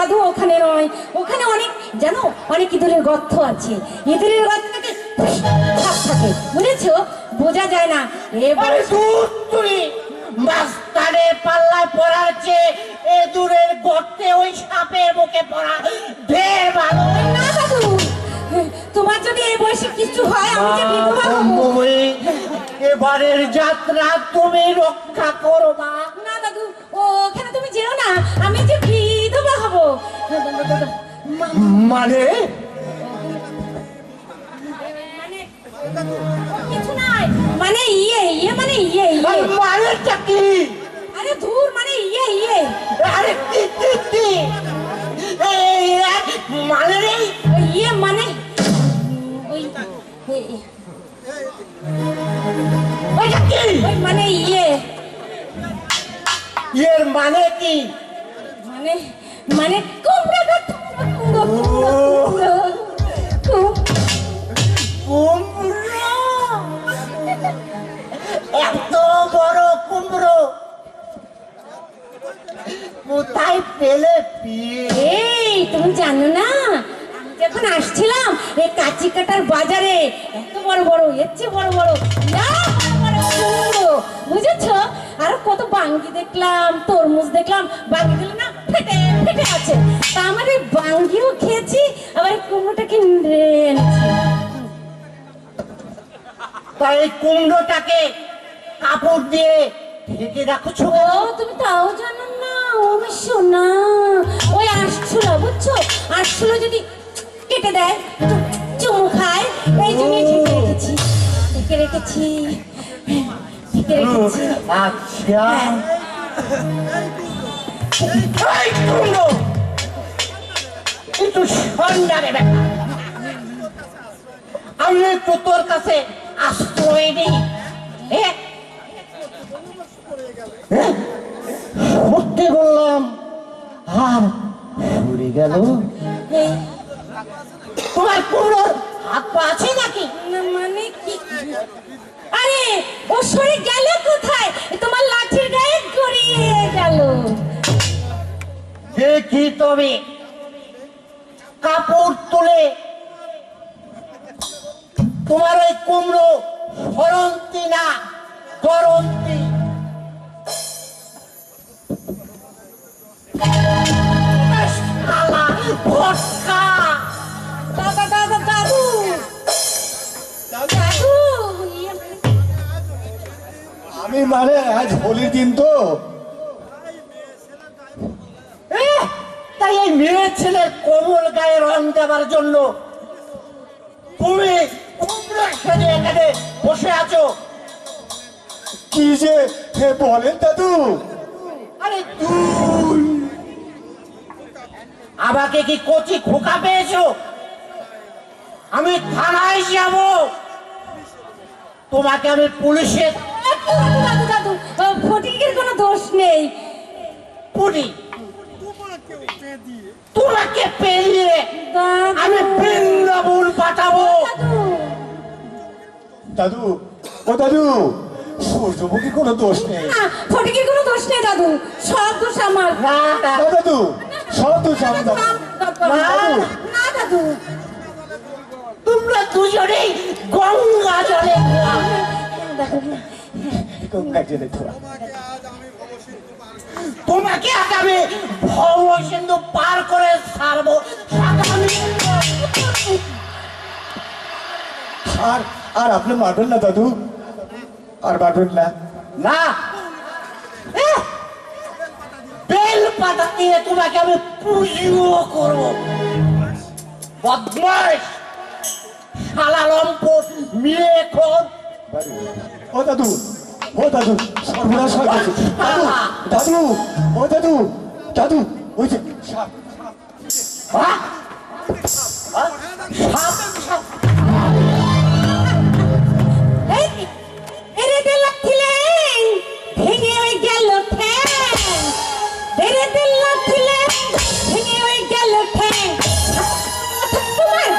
দাদু ওখানে নয়, ওখানে অনেক জানো অনেক ইঁদুরের গর্ত আছে, ইঁদুরের গর্ত থেকে সাপ থাকে, বুঝেছো? বোঝা যায় না। এবারে তুই মাস্টারে পাল্লায় পড়ার চেয়ে ইঁদুরের গর্তে ওই সাপের মুখে পড়া ঢের ভালো। না দাদু, তোমার যদি এই বয়সে কিছু হয় আমি যে বিধবা হব। এবারের যাত্রা তুমি রক্ষা করো মা। না দাদু, ওখানে তুমি যেও না, আমি যে বিধবা হব। মানে কিছু নাই, মানে মানেটা কি? আরে ধুর, মানে আরে কি মানে রে? মানে ওইটা কি? মানে এর মানে কি? মানে কুমড়ো। এত বড় কুমড়ো কোথায় পেলে? এই তুমি জানো না, আমি যখন আসছিলাম এই কাঁচি কাটার বাজারে এত বড় বড়, এর চেয়ে বড় বড় কুমড়ো, বুঝেছো? আর কত বাঙ্গি দেখলাম, তরমুজ দেখলাম, বাঙ্গিগুলো না ফেটে ফেটে আছে। তা আমার এই বাঙ্গিও খেয়েছি, আবার কুমড়োটাকে এনেছি। তাই কুমড়োটাকে কাপড় দিয়ে ঢেকে রাখছো? ও তুমি তাও জানো না? ও শোনা, ওই আসছিল, বুঝছো? আসছিল যদি কেটে দেয়, চুমু খায়, এই জন্য ঢেকে রেখেছি। আচ্ছা, এই কুমড়ো একটু সন্ধ্যারে ব্যাপার, আমি একটু তোর কাছে আশ্রয় নেই। সত্যি বললাম আর সরে গেল। তোমার কুমড়োর হাত পা আছে নাকি? মানে কি? আরে ও সরে গেল কোথায়? তোমার লাঠির গায়ে গড়িয়ে গেল। দেখি তবে কাপড় তুলে তোমার ওই কুমড়ো সরন্তি না করন্তি। আমি মানে আজ হোলির দিন তো, তাই এই মেয়ে ছেলের কোমল গায়ে রং দেওয়ার জন্য তুমি সেজে এখানে বসে আছো। কি যে বলেন দাদু? আরে তুই আমাকে কি কচি খোকা পেয়েছো? আমি থানায় যাব, তোমাকে আমি পুলিশের। দাদু, ফটিকের কোনো দোষ নেই। পুরি তোমাকে পেরিয়ে আমি বৃন্দাবন পাঠাবো। দাদু, ও দাদু, সূর্যমুখী কোনো দোষ নেই। ফটিকের কোনো দোষ নেই দাদু, সব দোষ আমার। ও দাদু, সব দোষ আমার। না দাদু, তোমরা দুজনেই গঙ্গা জলে গঙ্গা জলে ধোয়া। তোমাকে আগামী ভব সিন্ধু পার করে ছাড়বো। আর আপনি মারবেন না দাদু, আর মারবেন না। না, বেল পাতা দিয়ে তোমাকে আমি পুজো করবো। বদমাশ শালা লম্পট মেয়ে খোদ। ও দাদু, ও দাদু, সর্বনাশ হয়ে গেছে। দাদু, দাদু, ও দাদু, দাদু, ওই যে সাপ। ভেঙে ওই গেল ঠ্যাং, ভেঙে ওই গেল ঠ্যাং। তোমার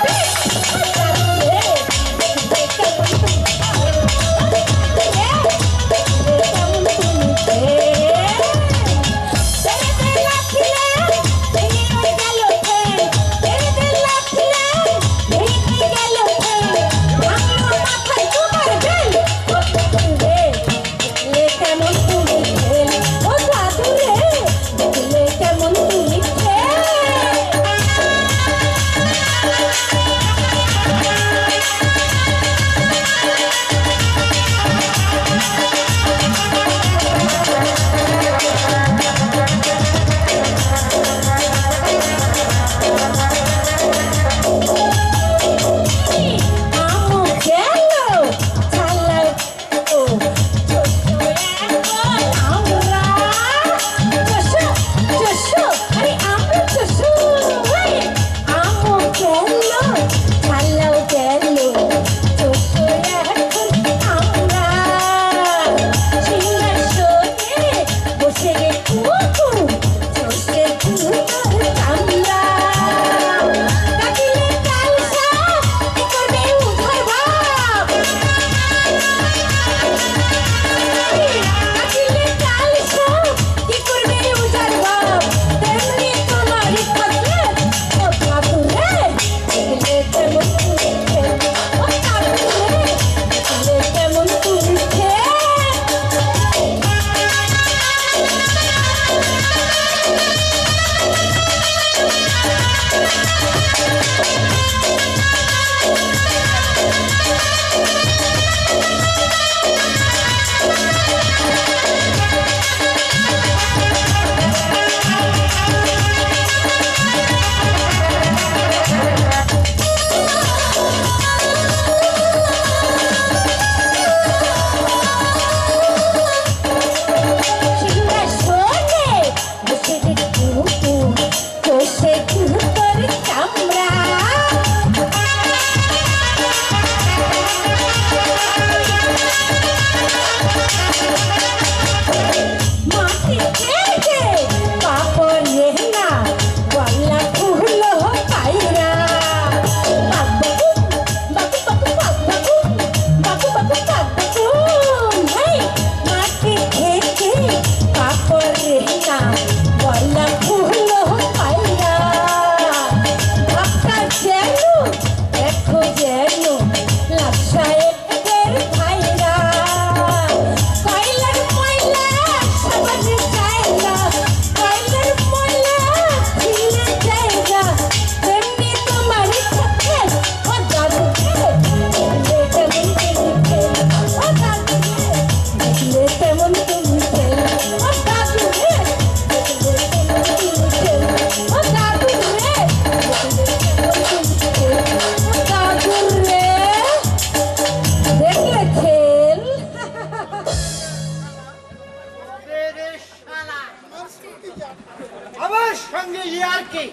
সঙ্গে ইয়ার কি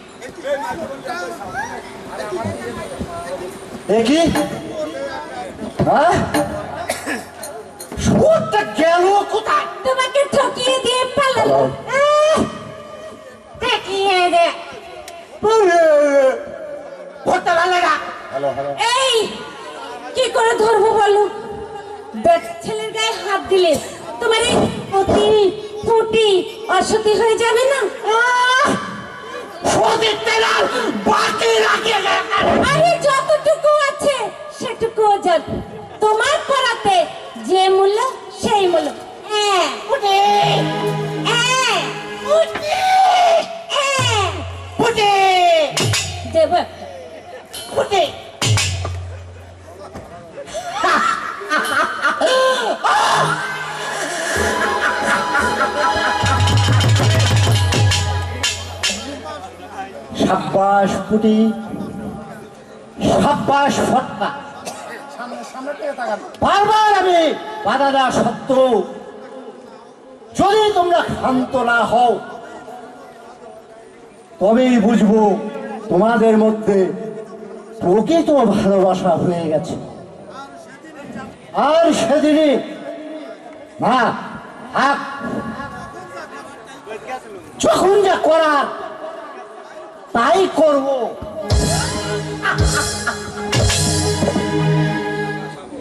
দেখি হ্যাঁ সুরটা গেল কোথায়? তোমাকে ঠকিয়ে দিয়ে পালালো। দেখিয়ে দে ধরতে পারলে না। হ্যালো হ্যালো এই কি করে ধরবো বলো? দেখ ছেলের গায়ে হাত দিলে তোমার এই পতি ফুটি অসতী হয়ে যাবে না? সতীর তেলার বাকি রাখিয়ে গেছে। আরে যতটুকু আছে সেটুকু ওজন। তোমার পড়াতে যে মূল্য সেই মূল্য। উঠে উঠে উঠে দেব উঠে সাব্বাস পুটি, সাব্বাস ফটকা। বারবার আমি বাধা দেওয়া সত্ত্বেও যদি তোমরা ক্ষান্ত না হও তবেই বুঝবো তোমাদের মধ্যে প্রকৃত ভালোবাসা হয়ে গেছে। আর সেদিনই না থাক, যখন যা করার তাই করবো।